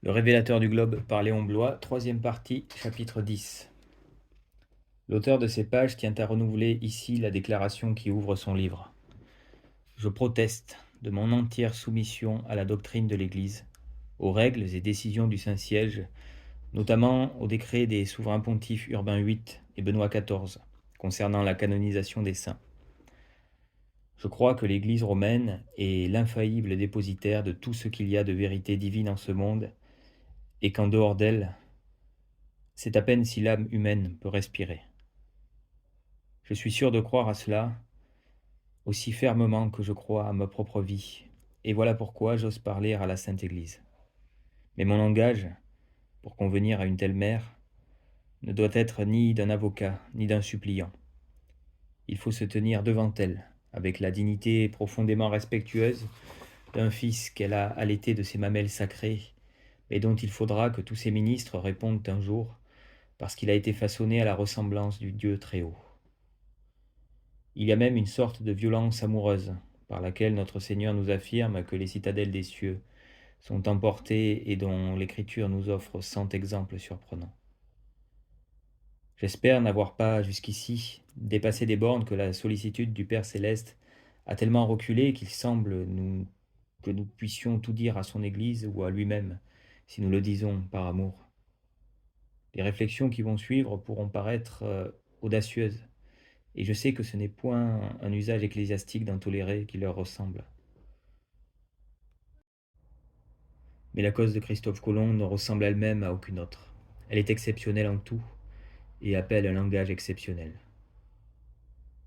Le révélateur du globe par Léon Bloy, troisième partie, chapitre 10. L'auteur de ces pages tient à renouveler ici la déclaration qui ouvre son livre. Je proteste de mon entière soumission à la doctrine de l'Église, aux règles et décisions du Saint-Siège, notamment au décret des souverains pontifes Urbain VIII et Benoît XIV, concernant la canonisation des saints. Je crois que l'Église romaine est l'infaillible dépositaire de tout ce qu'il y a de vérité divine en ce monde, et qu'en dehors d'elle, c'est à peine si l'âme humaine peut respirer. Je suis sûr de croire à cela aussi fermement que je crois à ma propre vie, et voilà pourquoi j'ose parler à la Sainte Église. Mais mon langage, pour convenir à une telle mère, ne doit être ni d'un avocat, ni d'un suppliant. Il faut se tenir devant elle, avec la dignité profondément respectueuse d'un fils qu'elle a allaité de ses mamelles sacrées, et dont il faudra que tous ses ministres répondent un jour, parce qu'il a été façonné à la ressemblance du Dieu Très-Haut. Il y a même une sorte de violence amoureuse, par laquelle notre Seigneur nous affirme que les citadelles des cieux sont emportées et dont l'Écriture nous offre 100 exemples surprenants. J'espère n'avoir pas, jusqu'ici, dépassé des bornes que la sollicitude du Père Céleste a tellement reculé qu'il semble que nous puissions tout dire à son Église ou à lui-même, si nous le disons par amour. Les réflexions qui vont suivre pourront paraître audacieuses, et je sais que ce n'est point un usage ecclésiastique d'en tolérer qui leur ressemble. Mais la cause de Christophe Colomb ne ressemble elle-même à aucune autre. Elle est exceptionnelle en tout et appelle un langage exceptionnel.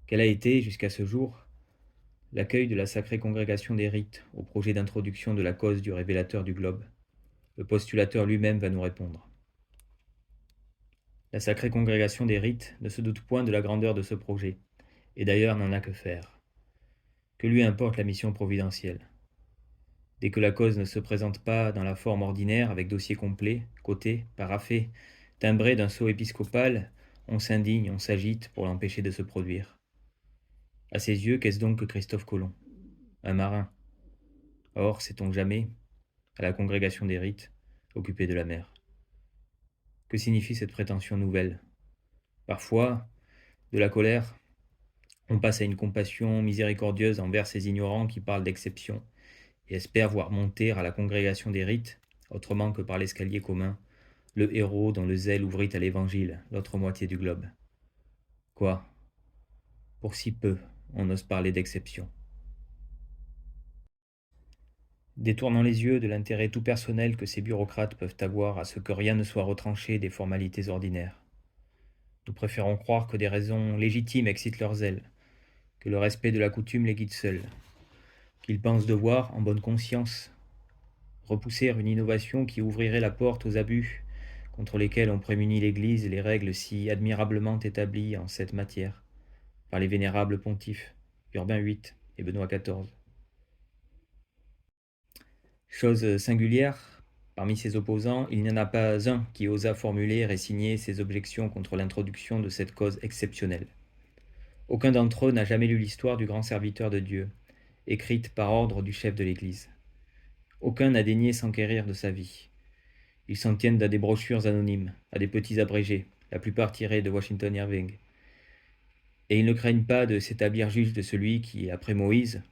Quel a été, jusqu'à ce jour, l'accueil de la Sacrée Congrégation des Rites au projet d'introduction de la cause du révélateur du globe? Le postulateur lui-même va nous répondre. La Sacrée Congrégation des Rites ne se doute point de la grandeur de ce projet, et d'ailleurs n'en a que faire. Que lui importe la mission providentielle? Dès que la cause ne se présente pas dans la forme ordinaire, avec dossier complet, coté, paraphé, timbré d'un sceau épiscopal, on s'indigne, on s'agite pour l'empêcher de se produire. À ses yeux, qu'est-ce donc que Christophe Colomb? Un marin. Or, sait-on jamais, à la congrégation des rites, occupé de la mer. Que signifie cette prétention nouvelle? Parfois, de la colère, on passe à une compassion miséricordieuse envers ces ignorants qui parlent d'exception et espèrent voir monter à la congrégation des rites, autrement que par l'escalier commun, le héros dont le zèle ouvrit à l'évangile l'autre moitié du globe. Quoi? Pour si peu, on ose parler d'exception. Détournant les yeux de l'intérêt tout personnel que ces bureaucrates peuvent avoir à ce que rien ne soit retranché des formalités ordinaires. Nous préférons croire que des raisons légitimes excitent leur zèle, que le respect de la coutume les guide seuls, qu'ils pensent devoir, en bonne conscience, repousser une innovation qui ouvrirait la porte aux abus contre lesquels ont prémuni l'Église et les règles si admirablement établies en cette matière par les vénérables pontifes Urbain VIII et Benoît XIV. Chose singulière, parmi ses opposants, il n'y en a pas un qui osa formuler et signer ses objections contre l'introduction de cette cause exceptionnelle. Aucun d'entre eux n'a jamais lu l'histoire du grand serviteur de Dieu, écrite par ordre du chef de l'Église. Aucun n'a daigné s'enquérir de sa vie. Ils s'en tiennent à des brochures anonymes, à des petits abrégés, la plupart tirés de Washington Irving. Et ils ne craignent pas de s'établir juge de celui qui, après Moïse,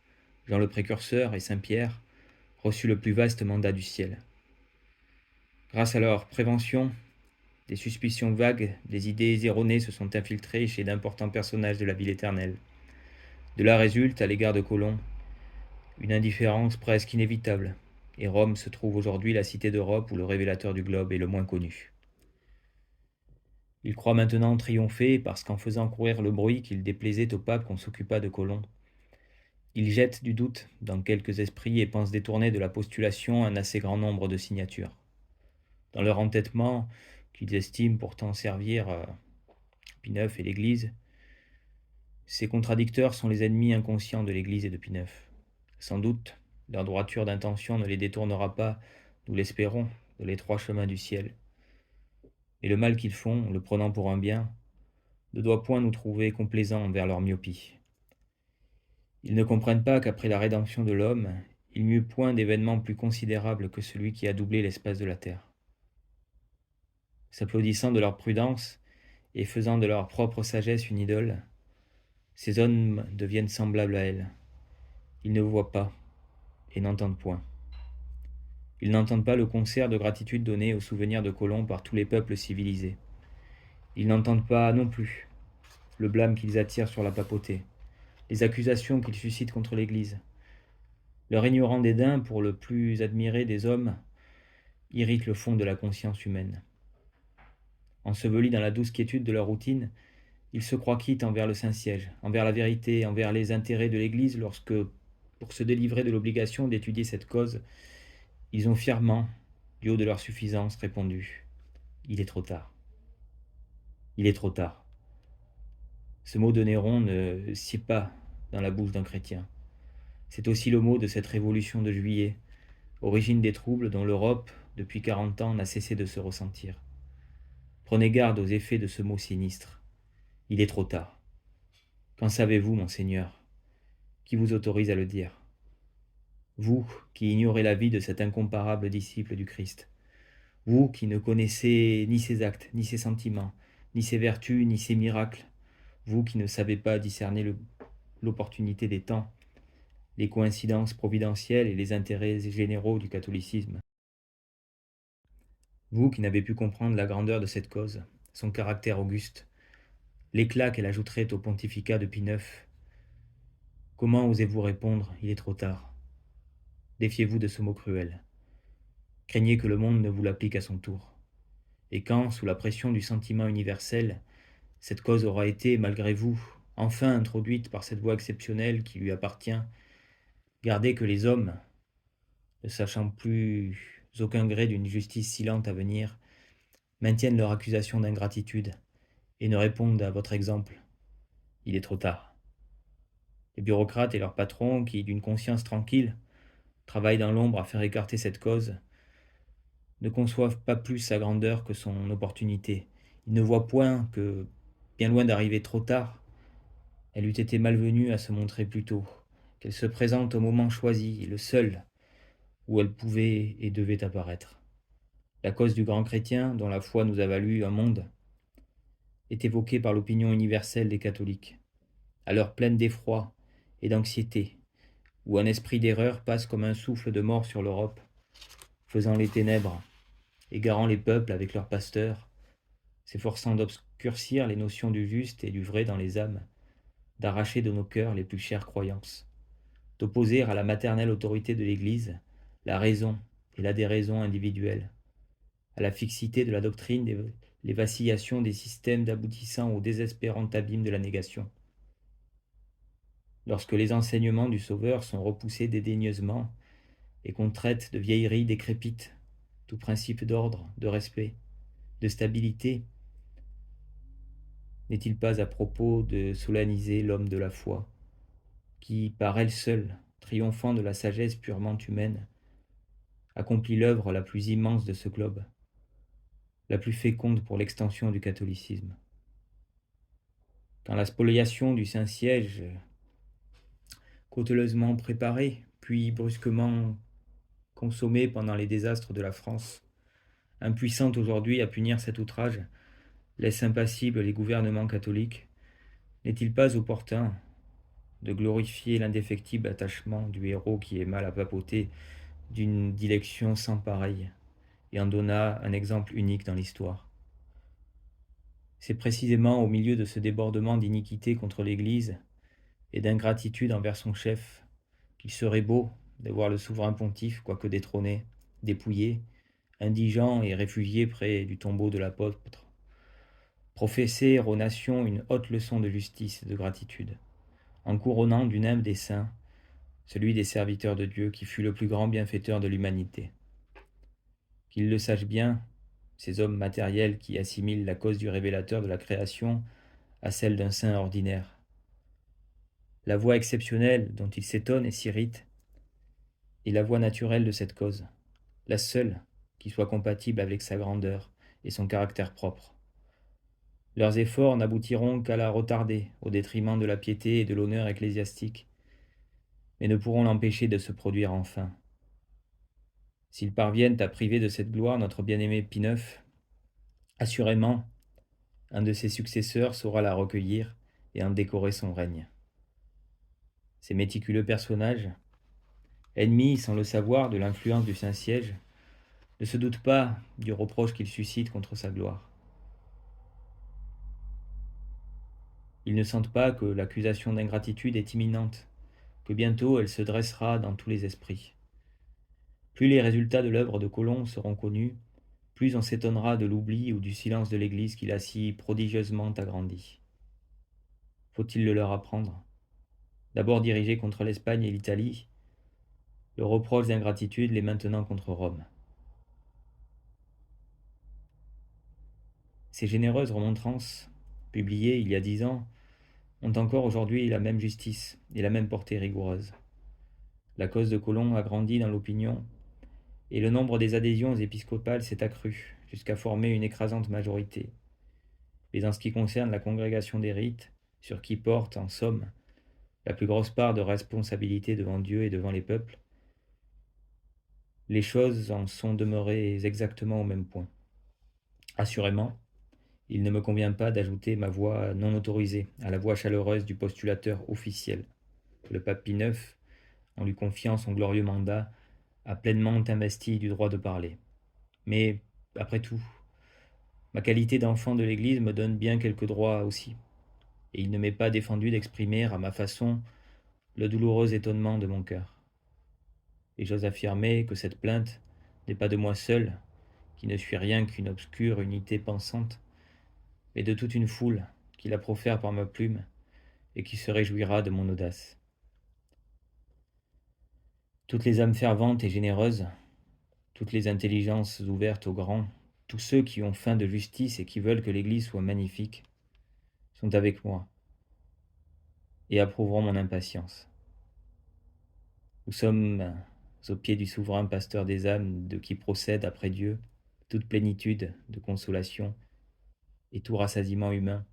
Jean le Précurseur et Saint Pierre, reçut le plus vaste mandat du ciel. Grâce à leur prévention, des suspicions vagues, des idées erronées se sont infiltrées chez d'importants personnages de la ville éternelle. De là résulte, à l'égard de Colomb, une indifférence presque inévitable, et Rome se trouve aujourd'hui la cité d'Europe où le révélateur du globe est le moins connu. Il croit maintenant triompher parce qu'en faisant courir le bruit qu'il déplaisait au pape qu'on s'occupât de Colomb, il jette du doute dans quelques esprits et pense détourner de la postulation un assez grand nombre de signatures. Dans leur entêtement, qu'ils estiment pourtant servir Pie IX et l'Église, ces contradicteurs sont les ennemis inconscients de l'Église et de Pie IX. Sans doute, leur droiture d'intention ne les détournera pas, nous l'espérons, de l'étroit chemin du ciel. Et le mal qu'ils font, le prenant pour un bien, ne doit point nous trouver complaisants envers leur myopie. Ils ne comprennent pas qu'après la rédemption de l'homme, il n'y eut point d'événement plus considérable que celui qui a doublé l'espace de la terre. S'applaudissant de leur prudence et faisant de leur propre sagesse une idole, ces hommes deviennent semblables à elle. Ils ne voient pas et n'entendent point. Ils n'entendent pas le concert de gratitude donné au souvenir de Colomb par tous les peuples civilisés. Ils n'entendent pas non plus le blâme qu'ils attirent sur la papauté, les accusations qu'ils suscitent contre l'Église. Leur ignorant dédain pour le plus admiré des hommes irrite le fond de la conscience humaine. Ensevelis dans la douce quiétude de leur routine, ils se croient quittes envers le Saint-Siège, envers la vérité, envers les intérêts de l'Église, lorsque, pour se délivrer de l'obligation d'étudier cette cause, ils ont fièrement, du haut de leur suffisance, répondu « Il est trop tard. Il est trop tard. » Ce mot de Néron ne sied pas dans la bouche d'un chrétien. C'est aussi le mot de cette révolution de juillet, origine des troubles dont l'Europe, depuis 40 ans, n'a cessé de se ressentir. Prenez garde aux effets de ce mot sinistre. Il est trop tard. Qu'en savez-vous, monseigneur? Qui vous autorise à le dire? Vous qui ignorez la vie de cet incomparable disciple du Christ. Vous qui ne connaissez ni ses actes, ni ses sentiments, ni ses vertus, ni ses miracles. Vous qui ne savez pas discerner l'opportunité des temps, les coïncidences providentielles et les intérêts généraux du catholicisme. Vous qui n'avez pu comprendre la grandeur de cette cause, son caractère auguste, l'éclat qu'elle ajouterait au pontificat de Pie IX. Comment osez-vous répondre « il est trop tard » ? Défiez-vous de ce mot cruel. Craignez que le monde ne vous l'applique à son tour. Et quand, sous la pression du sentiment universel, cette cause aura été, malgré vous, enfin introduite par cette voie exceptionnelle qui lui appartient, gardez que les hommes, ne sachant plus aucun gré d'une justice silente à venir, maintiennent leur accusation d'ingratitude et ne répondent à votre exemple. Il est trop tard. Les bureaucrates et leurs patrons qui, d'une conscience tranquille, travaillent dans l'ombre à faire écarter cette cause, ne conçoivent pas plus sa grandeur que son opportunité. Ils ne voient point que, bien loin d'arriver trop tard, elle eût été malvenue à se montrer plus tôt, qu'elle se présente au moment choisi, le seul, où elle pouvait et devait apparaître. La cause du grand chrétien, dont la foi nous a valu un monde, est évoquée par l'opinion universelle des catholiques, à l'heure pleine d'effroi et d'anxiété, où un esprit d'erreur passe comme un souffle de mort sur l'Europe, faisant les ténèbres, égarant les peuples avec leurs pasteurs, s'efforçant d'obscurcir les notions du juste et du vrai dans les âmes, d'arracher de nos cœurs les plus chères croyances, d'opposer à la maternelle autorité de l'Église la raison et la déraison individuelle, à la fixité de la doctrine les vacillations des systèmes d'aboutissant au désespérant abîme de la négation. Lorsque les enseignements du Sauveur sont repoussés dédaigneusement et qu'on traite de vieillerie décrépite tout principe d'ordre, de respect, de stabilité, n'est-il pas à propos de solenniser l'homme de la foi, qui, par elle seule, triomphant de la sagesse purement humaine, accomplit l'œuvre la plus immense de ce globe, la plus féconde pour l'extension du catholicisme. Quand la spoliation du Saint-Siège, cauteleusement préparée, puis brusquement consommée pendant les désastres de la France, impuissante aujourd'hui à punir cet outrage, laisse impassibles les gouvernements catholiques, n'est-il pas opportun de glorifier l'indéfectible attachement du héros qui aima la papauté d'une dilection sans pareille et en donna un exemple unique dans l'histoire? C'est précisément au milieu de ce débordement d'iniquité contre l'Église et d'ingratitude envers son chef qu'il serait beau de voir le souverain pontife, quoique détrôné, dépouillé, indigent et réfugié près du tombeau de l'apôtre, professer aux nations une haute leçon de justice et de gratitude, en couronnant du nimbe des saints celui des serviteurs de Dieu qui fut le plus grand bienfaiteur de l'humanité. Qu'ils le sachent bien, ces hommes matériels qui assimilent la cause du révélateur de la création à celle d'un saint ordinaire. La voie exceptionnelle dont ils s'étonnent et s'irritent est la voie naturelle de cette cause, la seule qui soit compatible avec sa grandeur et son caractère propre. Leurs efforts n'aboutiront qu'à la retarder au détriment de la piété et de l'honneur ecclésiastique. mais ne pourront l'empêcher de se produire enfin. S'ils parviennent à priver de cette gloire notre bien-aimé Pie IX, assurément, un de ses successeurs saura la recueillir et en décorer son règne. Ces méticuleux personnages, ennemis sans le savoir de l'influence du Saint-Siège, ne se doutent pas du reproche qu'ils suscitent contre sa gloire. Ils ne sentent pas que l'accusation d'ingratitude est imminente, que bientôt elle se dressera dans tous les esprits. Plus les résultats de l'œuvre de Colomb seront connus, plus on s'étonnera de l'oubli ou du silence de l'Église qu'il a si prodigieusement agrandi. Faut-il le leur apprendre? D'abord dirigé contre l'Espagne et l'Italie, le reproche d'ingratitude l'est maintenant contre Rome. Ces généreuses remontrances, publiées il y a 10 ans, ont encore aujourd'hui la même justice et la même portée rigoureuse. La cause de Colomb a grandi dans l'opinion, et le nombre des adhésions épiscopales s'est accru, jusqu'à former une écrasante majorité. Mais en ce qui concerne la congrégation des rites, sur qui porte, en somme, la plus grosse part de responsabilité devant Dieu et devant les peuples, les choses en sont demeurées exactement au même point. Assurément, il ne me convient pas d'ajouter ma voix non autorisée à la voix chaleureuse du postulateur officiel. Le pape Pie IX, en lui confiant son glorieux mandat, a pleinement investi du droit de parler. Mais, après tout, ma qualité d'enfant de l'Église me donne bien quelques droits aussi, et il ne m'est pas défendu d'exprimer à ma façon le douloureux étonnement de mon cœur. Et j'ose affirmer que cette plainte n'est pas de moi seul, qui ne suis rien qu'une obscure unité pensante, mais de toute une foule qui la profère par ma plume et qui se réjouira de mon audace. Toutes les âmes ferventes et généreuses, toutes les intelligences ouvertes aux grands, tous ceux qui ont faim de justice et qui veulent que l'Église soit magnifique, sont avec moi et approuveront mon impatience. Nous sommes aux pieds du souverain pasteur des âmes, de qui procède après Dieu toute plénitude de consolation et tout rassasiement humain,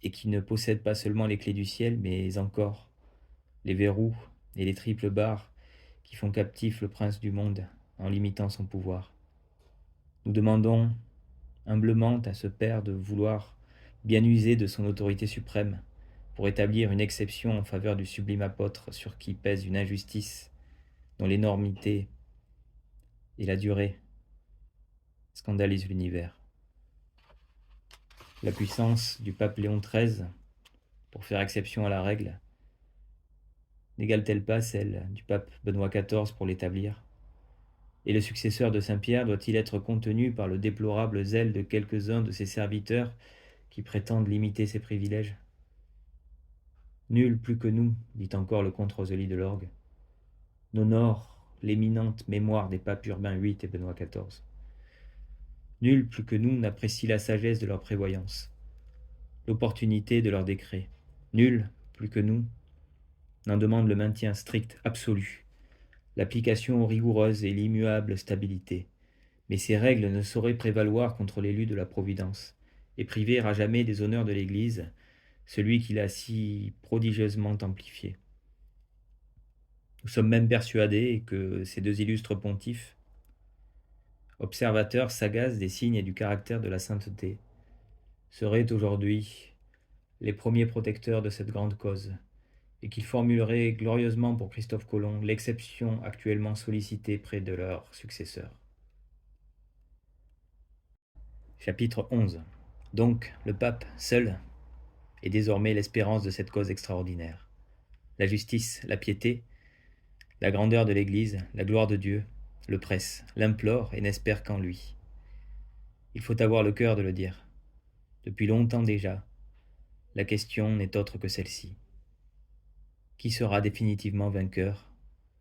et qui ne possède pas seulement les clés du ciel, mais encore les verrous et les triples barres qui font captif le prince du monde en limitant son pouvoir. Nous demandons humblement à ce Père de vouloir bien user de son autorité suprême pour établir une exception en faveur du sublime apôtre sur qui pèse une injustice dont l'énormité et la durée scandalisent l'univers. La puissance du pape Léon XIII pour faire exception à la règle n'égale-t-elle pas celle du pape Benoît XIV pour l'établir? Et le successeur de Saint-Pierre doit-il être contenu par le déplorable zèle de quelques-uns de ses serviteurs qui prétendent limiter ses privilèges? Nul plus que nous, dit encore le comte Rosely de l'Orgue, n'honore l'éminente mémoire des papes Urbain VIII et Benoît XIV. Nul plus que nous n'apprécie la sagesse de leur prévoyance, l'opportunité de leurs décrets. Nul plus que nous n'en demande le maintien strict, absolu, l'application rigoureuse et l'immuable stabilité. Mais ces règles ne sauraient prévaloir contre l'élu de la Providence, et priver à jamais des honneurs de l'Église celui qui l'a si prodigieusement amplifié. Nous sommes même persuadés que ces deux illustres pontifes, observateurs sagaces des signes et du caractère de la sainteté, seraient aujourd'hui les premiers protecteurs de cette grande cause, et qu'ils formuleraient glorieusement pour Christophe Colomb l'exception actuellement sollicitée près de leur successeur. Chapitre 11. Donc, le pape, seul, est désormais l'espérance de cette cause extraordinaire. La justice, la piété, la grandeur de l'Église, la gloire de Dieu, le pressent, l'implorent et n'espèrent qu'en lui. Il faut avoir le cœur de le dire. Depuis longtemps déjà, la question n'est autre que celle-ci. Qui sera définitivement vainqueur,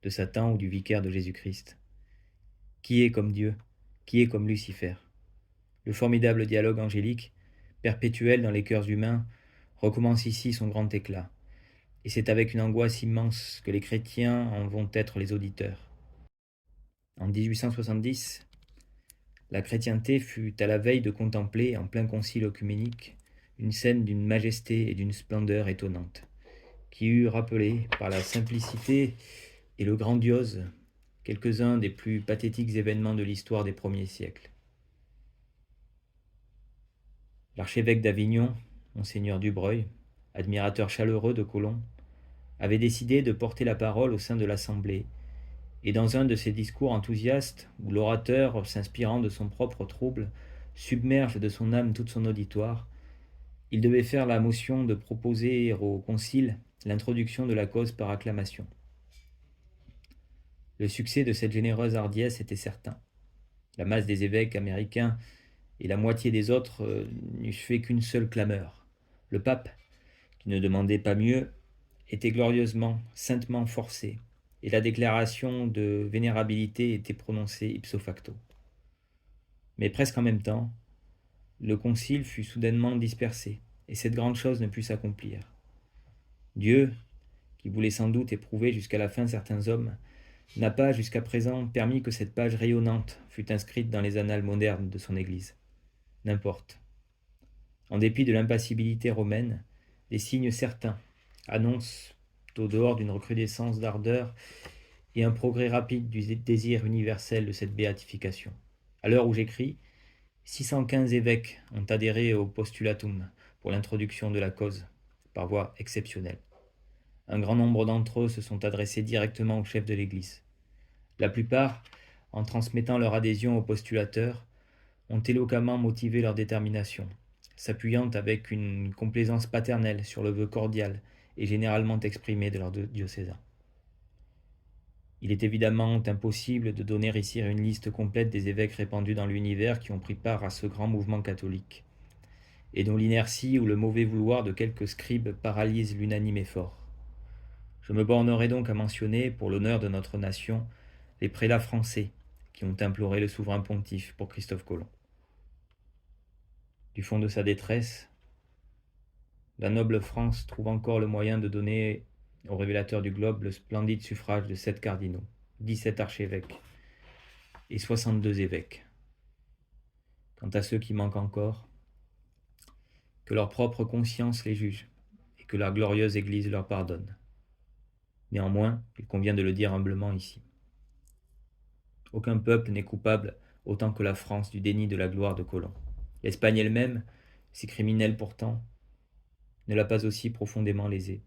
de Satan ou du vicaire de Jésus-Christ? Qui est comme Dieu? Qui est comme Lucifer? Le formidable dialogue angélique, perpétuel dans les cœurs humains, recommence ici son grand éclat. Et c'est avec une angoisse immense que les chrétiens en vont être les auditeurs. En 1870, la chrétienté fut à la veille de contempler, en plein concile œcuménique, une scène d'une majesté et d'une splendeur étonnantes, qui eût rappelé, par la simplicité et le grandiose, quelques-uns des plus pathétiques événements de l'histoire des premiers siècles. L'archevêque d'Avignon, Monseigneur Dubreuil, admirateur chaleureux de Colomb, avait décidé de porter la parole au sein de l'Assemblée, et dans un de ses discours enthousiastes, où l'orateur, s'inspirant de son propre trouble, submerge de son âme tout son auditoire, il devait faire la motion de proposer au concile l'introduction de la cause par acclamation. Le succès de cette généreuse hardiesse était certain. La masse des évêques américains et la moitié des autres n'eussent fait qu'une seule clameur. Le pape, qui ne demandait pas mieux, était glorieusement, saintement forcé, et la déclaration de vénérabilité était prononcée ipso facto. Mais presque en même temps, le concile fut soudainement dispersé, et cette grande chose ne put s'accomplir. Dieu, qui voulait sans doute éprouver jusqu'à la fin certains hommes, n'a pas jusqu'à présent permis que cette page rayonnante fût inscrite dans les annales modernes de son Église. N'importe. En dépit de l'impassibilité romaine, des signes certains annoncent, au dehors d'une recrudescence d'ardeur et un progrès rapide du désir universel de cette béatification. À l'heure où j'écris, 615 évêques ont adhéré au postulatum pour l'introduction de la cause, par voie exceptionnelle. Un grand nombre d'entre eux se sont adressés directement au chef de l'Église. La plupart, en transmettant leur adhésion au postulateur, ont éloquemment motivé leur détermination, s'appuyant avec une complaisance paternelle sur le vœu cordial et généralement exprimé de leur diocésain. Il est évidemment impossible de donner ici une liste complète des évêques répandus dans l'univers qui ont pris part à ce grand mouvement catholique, et dont l'inertie ou le mauvais vouloir de quelques scribes paralyse l'unanime effort. Je me bornerai donc à mentionner, pour l'honneur de notre nation, les prélats français qui ont imploré le souverain pontife pour Christophe Colomb. Du fond de sa détresse, la noble France trouve encore le moyen de donner au révélateur du globe le splendide suffrage de 7 cardinaux, 17 archevêques et 62 évêques. Quant à ceux qui manquent encore, que leur propre conscience les juge et que leur glorieuse Église leur pardonne. Néanmoins, il convient de le dire humblement ici. Aucun peuple n'est coupable autant que la France du déni de la gloire de Colomb. L'Espagne elle-même, si criminelle pourtant, ne l'a pas aussi profondément lésée.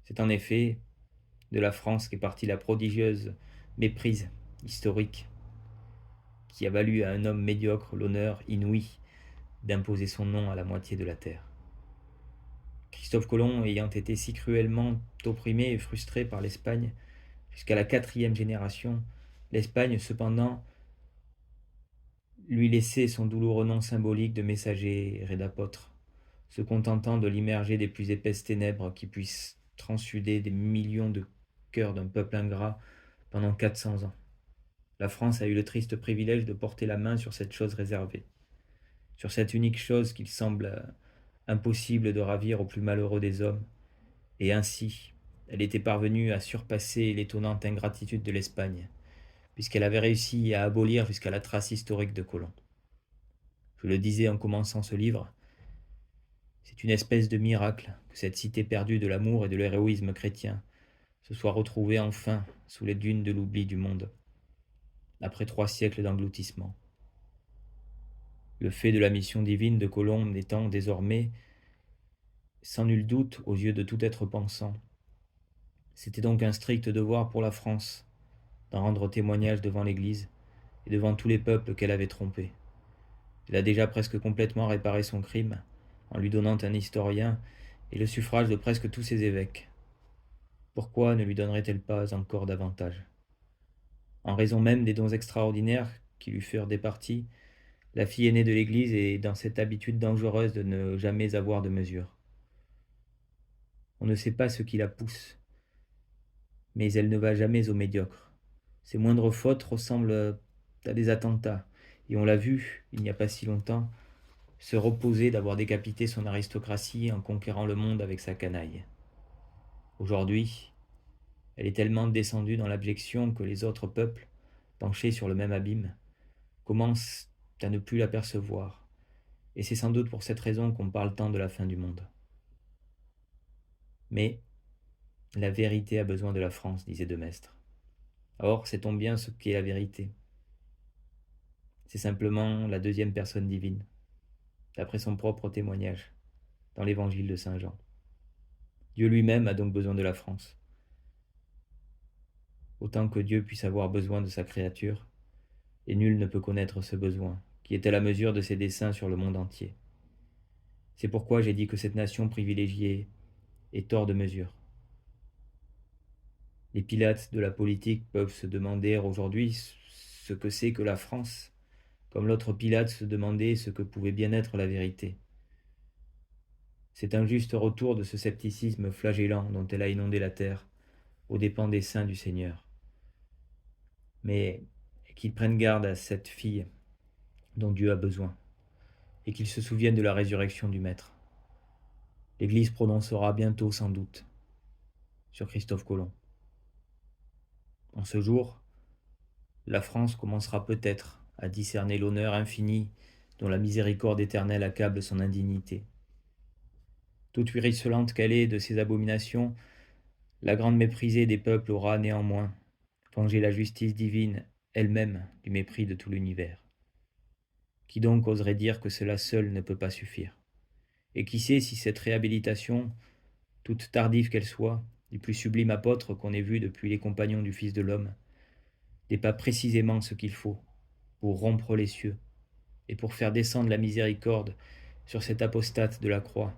C'est en effet de la France qu'est partie la prodigieuse méprise historique qui a valu à un homme médiocre l'honneur inouï d'imposer son nom à la moitié de la terre. Christophe Colomb ayant été si cruellement opprimé et frustré par l'Espagne jusqu'à la 4e génération, l'Espagne cependant lui laissait son douloureux nom symbolique de messager et d'apôtre, se contentant de l'immerger des plus épaisses ténèbres qui puissent transsuder des millions de cœurs d'un peuple ingrat pendant 400 ans. La France a eu le triste privilège de porter la main sur cette chose réservée, sur cette unique chose qu'il semble impossible de ravir au plus malheureux des hommes, et ainsi, elle était parvenue à surpasser l'étonnante ingratitude de l'Espagne, puisqu'elle avait réussi à abolir jusqu'à la trace historique de Colomb. Je le disais en commençant ce livre, c'est une espèce de miracle que cette cité perdue de l'amour et de l'héroïsme chrétien se soit retrouvée enfin sous les dunes de l'oubli du monde, après 3 siècles d'engloutissement. Le fait de la mission divine de Colomb n'étant désormais, sans nul doute, aux yeux de tout être pensant, c'était donc un strict devoir pour la France d'en rendre témoignage devant l'Église et devant tous les peuples qu'elle avait trompés. Elle a déjà presque complètement réparé son crime en lui donnant un historien et le suffrage de presque tous ses évêques. Pourquoi ne lui donnerait-elle pas encore davantage? En raison même des dons extraordinaires qui lui furent départis, la fille aînée de l'Église est dans cette habitude dangereuse de ne jamais avoir de mesure. On ne sait pas ce qui la pousse, mais elle ne va jamais au médiocre. Ses moindres fautes ressemblent à des attentats, et on l'a vu, il n'y a pas si longtemps, se reposer d'avoir décapité son aristocratie en conquérant le monde avec sa canaille. Aujourd'hui, elle est tellement descendue dans l'abjection que les autres peuples, penchés sur le même abîme, commencent à ne plus l'apercevoir, et c'est sans doute pour cette raison qu'on parle tant de la fin du monde. Mais La vérité a besoin de la France, disait de Maistre. Or, sait-on bien ce qu'est la vérité? C'est simplement la deuxième personne divine, d'après son propre témoignage, dans l'évangile de Saint Jean. Dieu lui-même a donc besoin de la France. Autant que Dieu puisse avoir besoin de sa créature, et nul ne peut connaître ce besoin, qui est à la mesure de ses desseins sur le monde entier. C'est pourquoi j'ai dit que cette nation privilégiée est hors de mesure. Les pilates de la politique peuvent se demander aujourd'hui ce que c'est que la France, comme l'autre Pilate se demandait ce que pouvait bien être la vérité. C'est un juste retour de ce scepticisme flagellant dont elle a inondé la terre, aux dépens des saints du Seigneur. Mais qu'ils prennent garde à cette fille dont Dieu a besoin, et qu'ils se souviennent de la résurrection du Maître. L'Église prononcera bientôt, sans doute, sur Christophe Colomb. En ce jour, la France commencera peut-être à discerner l'honneur infini dont la miséricorde éternelle accable son indignité. Toute ruisselante qu'elle est de ses abominations, la grande méprisée des peuples aura néanmoins vengé la justice divine elle-même du mépris de tout l'univers. Qui donc oserait dire que cela seul ne peut pas suffire? Et qui sait si cette réhabilitation, toute tardive qu'elle soit, du plus sublime apôtre qu'on ait vu depuis les compagnons du Fils de l'homme, n'est pas précisément ce qu'il faut pour rompre les cieux et pour faire descendre la miséricorde sur cette apostate de la croix,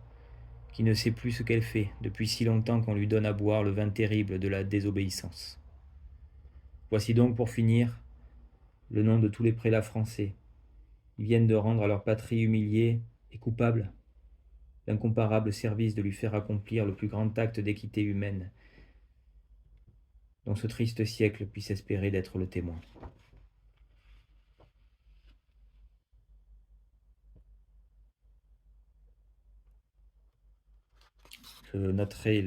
qui ne sait plus ce qu'elle fait depuis si longtemps qu'on lui donne à boire le vin terrible de la désobéissance. Voici donc, pour finir, le nom de tous les prélats français. Ils viennent de rendre à leur patrie humiliée et coupable l'incomparable service de lui faire accomplir le plus grand acte d'équité humaine dont ce triste siècle puisse espérer d'être le témoin. Je noterai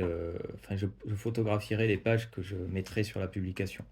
je photographierai les pages que je mettrai sur la publication.